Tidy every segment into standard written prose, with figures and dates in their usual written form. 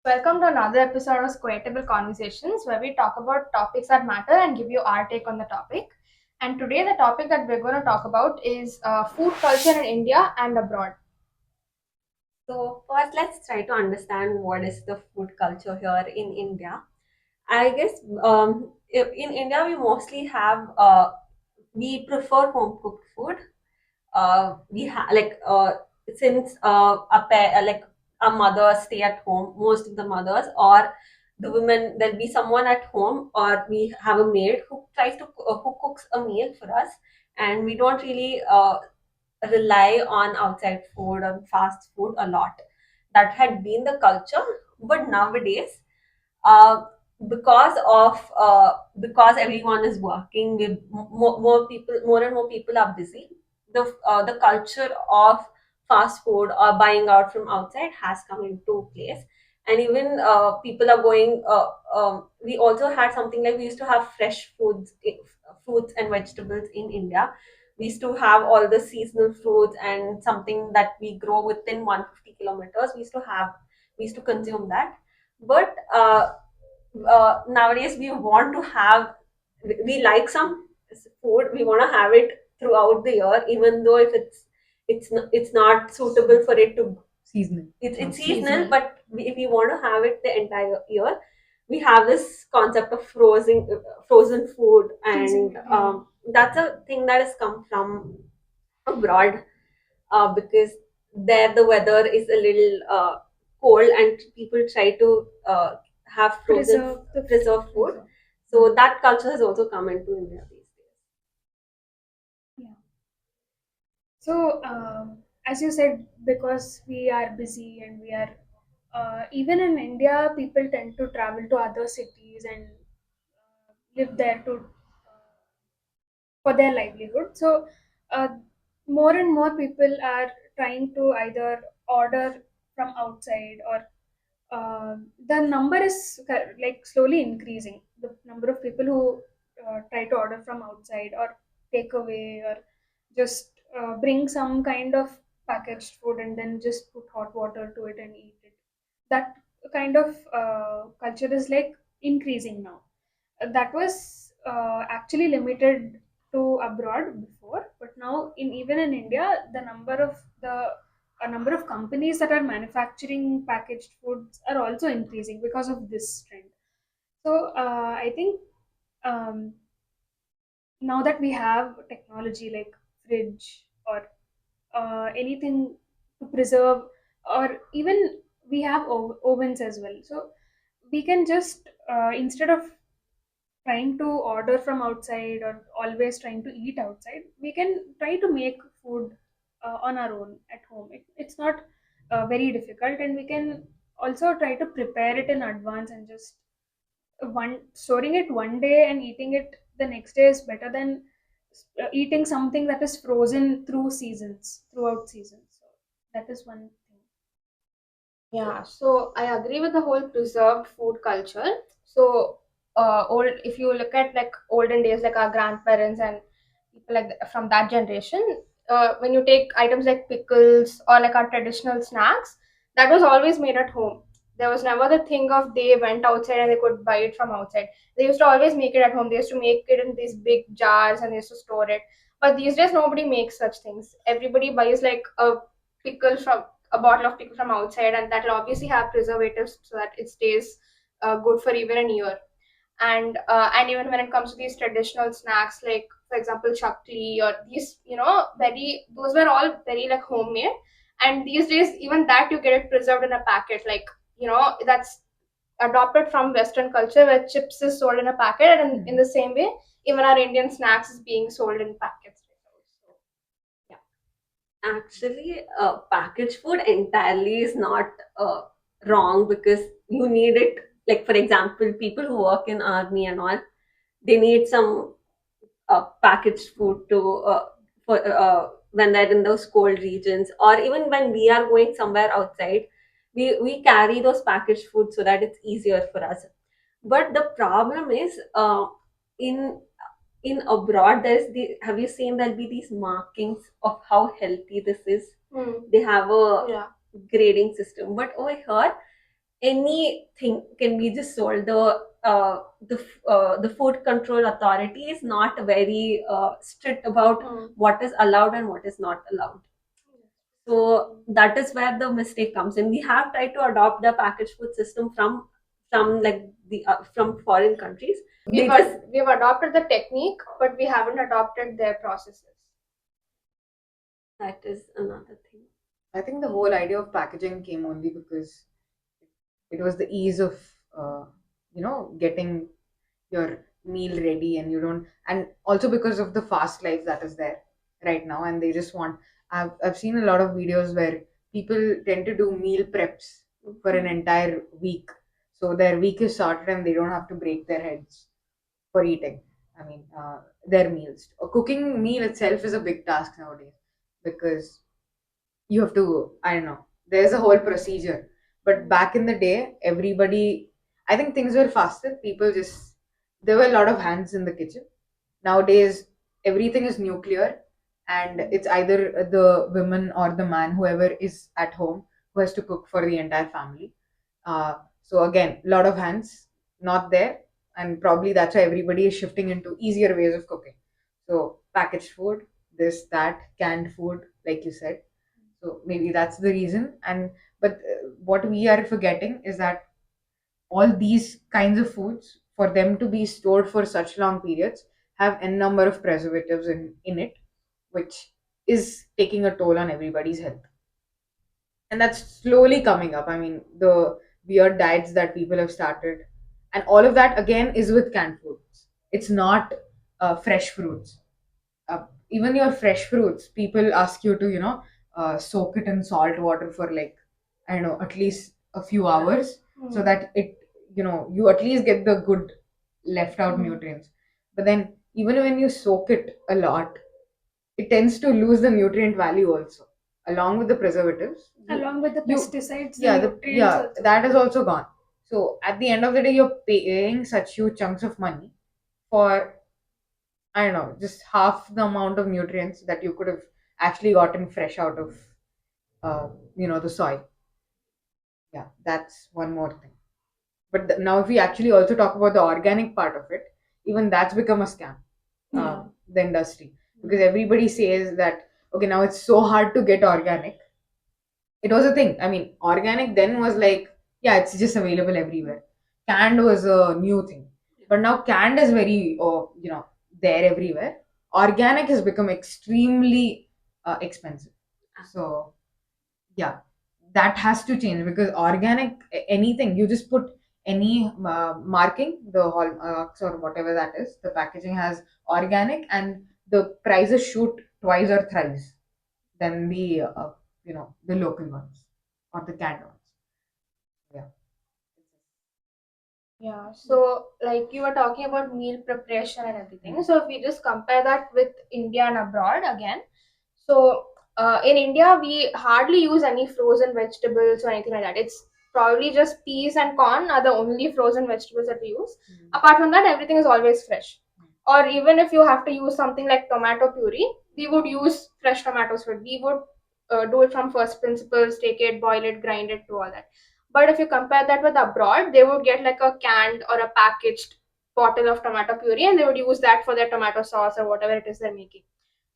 Welcome to another episode of Squareable Conversations, where we talk about topics that matter and give you our take on the topic. And today, the topic that we're going to talk about is food culture in India and abroad. So first, let's try to understand what is the food culture here in India. I guess in India we mostly have we prefer home cooked food. We have since a pair like a mother stay at home, most of the mothers or the women, there'll be someone at home, or we have a maid who tries to who cooks a meal for us, and we don't really rely on outside food or fast food a lot. That had been the culture, but nowadays, uh, because everyone is working, with more people, more and more people are busy. The culture of fast food or buying out from outside has come into place, and even people are going. We also had something like we used to have fresh fruits and vegetables in India. We used to have all the seasonal fruits and something that we grow within 150 kilometers. We used to consume that, but nowadays we want to have, we like some food, we want to have it throughout the year, even though if it's not suitable for it to Seasonal. it's seasonal, but if we want to have it the entire year, we have this concept of frozen food, and that's a thing that has come from abroad, because there the weather is a little cold and people try to have preserved food. So that culture has also come into India these days. Yeah. So, as you said, because we are busy and we are, even in India, people tend to travel to other cities and live there to for their livelihood. So, uh, more and more people are trying to either order from outside or the number is like slowly increasing. The number of people who try to order from outside or take away or just bring some kind of packaged food and then just put hot water to it and eat it. That kind of culture is like increasing now. That was actually limited to abroad before, but now in even in India, the number of companies that are manufacturing packaged foods are also increasing because of this trend. So I think um, now that we have technology like fridge or anything to preserve, or even we have ovens as well, so we can just instead of trying to order from outside or always trying to eat outside, we can try to make food on our own at home. It's not very difficult, and we can also try to prepare it in advance and just one storing it one day and eating it the next day is better than eating something that is frozen throughout seasons. So that is one thing. Yeah, so I agree with the whole preserved food culture. So, if you look at like olden days, like our grandparents and people like from that generation, when you take items like pickles or like our traditional snacks, that was always made at home. There was never the thing of they went outside and they could buy it from outside. They used to always make it at home. They used to make it in these big jars and they used to store it. But these days, nobody makes such things. Everybody buys like pickle from a bottle of pickle from outside, and that'll obviously have preservatives so that it stays good for even a year. And even when it comes to these traditional snacks, like for example chakli or these, very those were all very like homemade. And these days, even that you get it preserved in a packet, like that's adopted from Western culture where chips is sold in a packet, and in the same way, even our Indian snacks is being sold in packets. So, yeah. Actually, packaged food entirely is not wrong, because you need it. Like for example, people who work in army and all, they need some packaged food to for when they're in those cold regions, or even when we are going somewhere outside, we carry those packaged food so that it's easier for us. But the problem is, in abroad, there's the have you seen there'll be these markings of how healthy this is. Hmm. They have a Yeah. grading system, but over here anything can be just sold. The food control authority is not very strict about what is allowed and what is not allowed. So that is where the mistake comes in. We have tried to adopt the packaged food system from like the from foreign countries. We've adopted the technique, but we haven't adopted their processes. That is another thing. I think the whole idea of packaging came only because it was the ease of getting your meal ready, and you don't, and also because of the fast life that is there right now, and they just want. I've seen a lot of videos where people tend to do meal preps for an entire week, so their week is sorted and they don't have to break their heads for eating. I mean, their meals. A cooking meal itself is a big task nowadays because you have to, I don't know, there's a whole procedure. But back in the day, everybody, I think things were faster. People just, there were a lot of hands in the kitchen. Nowadays, everything is nuclear, and it's either the women or the man, whoever is at home, who has to cook for the entire family. So again, a lot of hands not there, and probably that's why everybody is shifting into easier ways of cooking. So packaged food, this, that, canned food, like you said. So maybe that's the reason. And but what we are forgetting is that all these kinds of foods, for them to be stored for such long periods, have a number of preservatives in it, which is taking a toll on everybody's health. And that's slowly coming up. I mean, the weird diets that people have started, and all of that again is with canned foods. It's not fresh fruits. Even your fresh fruits, people ask you to soak it in salt water for, like, I don't know, at least a few hours, so that it, you at least get the good left out nutrients. But then even when you soak it a lot, it tends to lose the nutrient value also, along with the preservatives. Along with the you- pesticides, yeah, the nutrients also. that is also gone. So at the end of the day, you're paying such huge chunks of money for, I don't know, just half the amount of nutrients that you could have actually gotten fresh out of, the soil. Yeah, that's one more thing. But now, if we actually also talk about the organic part of it, even that's become a scam. The industry, because everybody says that, okay, now it's so hard to get organic. It was a thing. I mean, organic then was like, yeah, it's just available everywhere. Canned was a new thing, but now canned is very, there everywhere. Organic has become extremely expensive. So yeah, that has to change, because organic, anything you just put any marking, the hallmarks or whatever that is, the packaging has organic, and the prices shoot twice or thrice than the local ones or the canned ones. Yeah. Yeah, so like you were talking about meal preparation and everything. So if we just compare that with India and abroad again, so in India we hardly use any frozen vegetables or anything like that. It's probably just peas and corn are the only frozen vegetables that we use. Apart from that, everything is always fresh. Or even if you have to use something like tomato puree, we would use fresh tomatoes for it. We would do it from first principles, take it, boil it, grind it, do all that. But if you compare that with abroad, they would get like a canned or a packaged bottle of tomato puree, and they would use that for their tomato sauce or whatever it is they're making.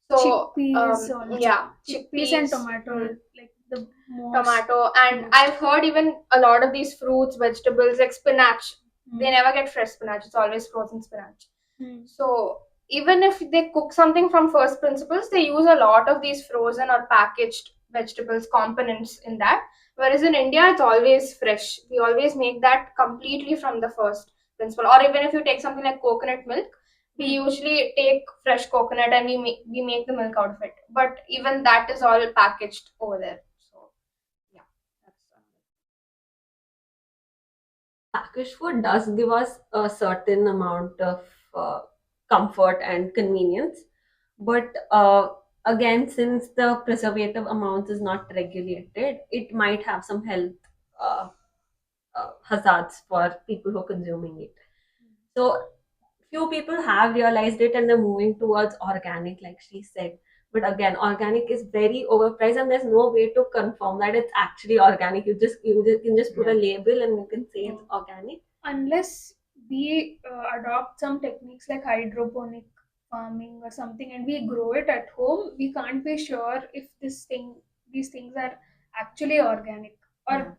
So Chickpeas also. yeah, Chickpeas and tomato, like the most. tomato, and I've heard even a lot of these fruits, vegetables like spinach, they never get fresh spinach. It's always frozen spinach. So even if they cook something from first principles, they use a lot of these frozen or packaged vegetables components in that. Whereas in India, it's always fresh. We always make that completely from the first principle. Or even if you take something like coconut milk, we usually take fresh coconut and we make the milk out of it. But even that is all packaged over there. So yeah, that's Packaged food does give us a certain amount of comfort and convenience, but again, since the preservative amount is not regulated, it might have some health uh, hazards for people who are consuming it. So few people have realized it and they're moving towards organic, like she said. But again, organic is very overpriced, and there's no way to confirm that it's actually organic. You can just put a label and you can say it's organic. Unless we adopt some techniques like hydroponic farming or something and we grow it at home, we can't be sure if these things are actually organic or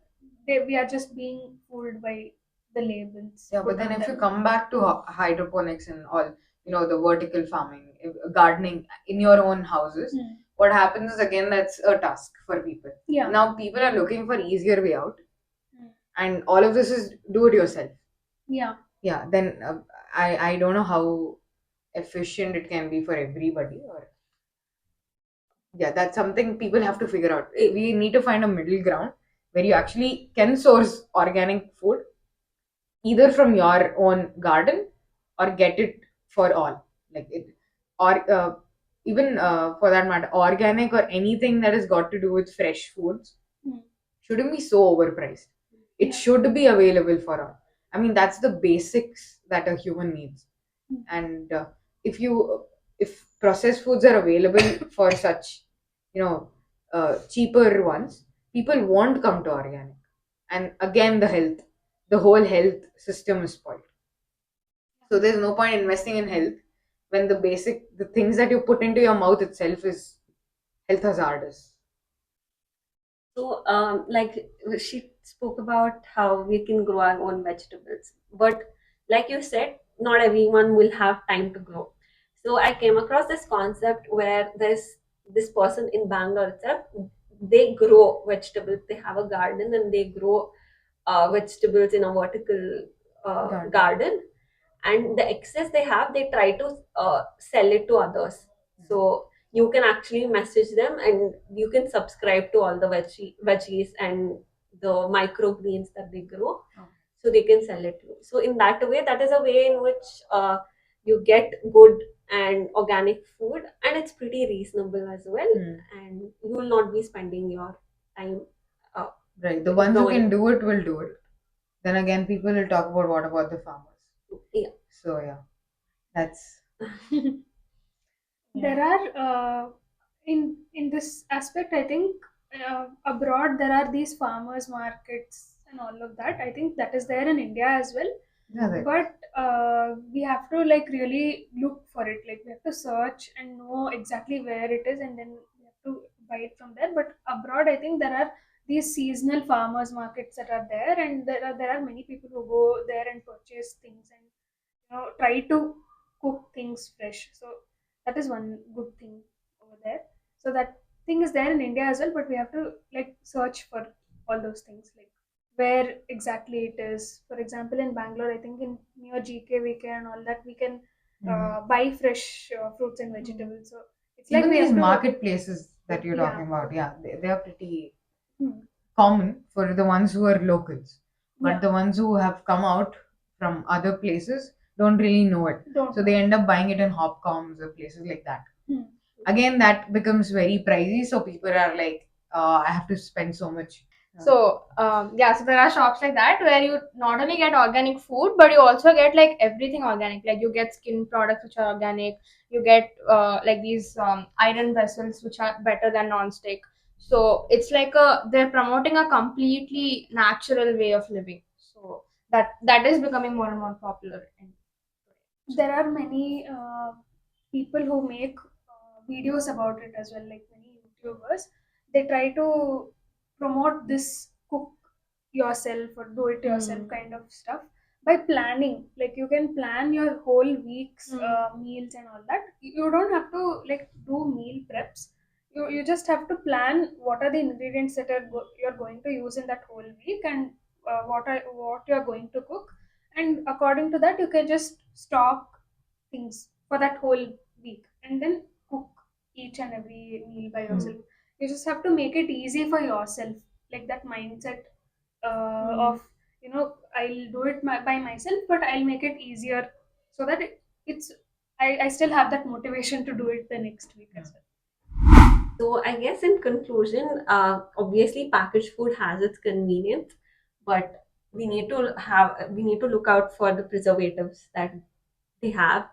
we are just being fooled by the labels. Yeah, but put then on if you them. come back to hydroponics and all, the vertical farming, gardening in your own houses, what happens is again that's a task for people. Yeah. Now people are looking for easier way out, Hmm. and all of this is do it yourself. Yeah. Yeah, then I don't know how efficient it can be for everybody, or yeah, that's something people have to figure out. We need to find a middle ground where you actually can source organic food either from your own garden or get it for all, like it, or even for that matter, organic or anything that has got to do with fresh foods shouldn't be so overpriced. It should be available for all. I mean, that's the basics that a human needs. And if you if processed foods are available for such, cheaper ones, people won't come to organic. And again, the whole health system is spoiled. So there's no point investing in health when the things that you put into your mouth itself is health hazardous. So, like she spoke about how we can grow our own vegetables, but like you said, not everyone will have time to grow. So I came across this concept where there's this person in Bangalore itself. They grow vegetables. They have a garden and they grow vegetables in a vertical garden. And the excess they have, they try to sell it to others. So you can actually message them and you can subscribe to all the veggies and the microgreens that they grow, so they can sell it to you. So in that way, that is a way in which you get good and organic food, and it's pretty reasonable as well. And you will not be spending your time Right. The ones who growing. can do it will do it. Then again, people will talk about what about the farmers. Yeah. So yeah, that's There are in this aspect, I think abroad there are these farmers markets and all of that. I think that is there in India as well. yeah. But we have to like really look for it. Like we have to search and know exactly where it is, and then we have to buy it from there. But abroad, I think there are these seasonal farmers markets that are there, and there are many people who go there and purchase things and try to cook things fresh. So that is one good thing over there. So that thing is there in India as well, but we have to like search for all those things, like where exactly it is. For example, in Bangalore, I think in near GKVK and all that, we can buy fresh fruits and vegetables. So it's like even we these have to. marketplaces that you're Yeah. talking about. Yeah, they are pretty Hmm. common for the ones who are locals, but Yeah. the ones who have come out from other places don't really know it. Don't So know. they end up buying it in Hopcoms or places like that. Hmm. Again, that becomes very pricey. So people are like, I have to spend so much. So so there are shops like that where you not only get organic food, but you also get like everything organic. Like you get skin products which are organic. You get like these iron vessels which are better than non-stick. So it's like they're promoting a completely natural way of living. So that is becoming more and more popular. There are many people who make videos about it as well, like many YouTubers. They try to promote this cook yourself or do it yourself kind of stuff by planning. Like you can plan your whole week's meals and all that. You don't have to like do meal preps. You just have to plan what are the ingredients that you're going to use in that whole week, and what you're going to cook, and according to that you can just stock things for that whole week and then cook each and every meal by yourself. You just have to make it easy for yourself, like that mindset of I'll do it by myself, but I'll make it easier so that I still have that motivation to do it the next week as well. So I guess in conclusion, obviously packaged food has its convenience, but we need to look out for the preservatives that they have,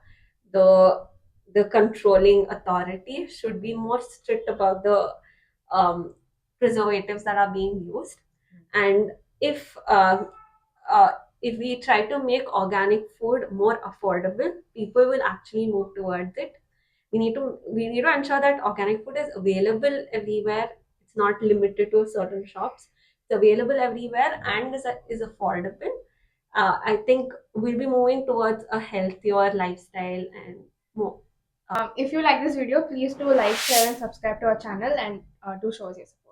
the the controlling authority should be more strict about the um, preservatives that are being used. And if uh, uh, if we try to make organic food more affordable, people will actually move towards it. We need to ensure that organic food is available everywhere. It's not limited to certain shops. It's available everywhere and is affordable. I think we'll be moving towards a healthier lifestyle and more. If you like this video, please do like, share, and subscribe to our channel, and do show us your support.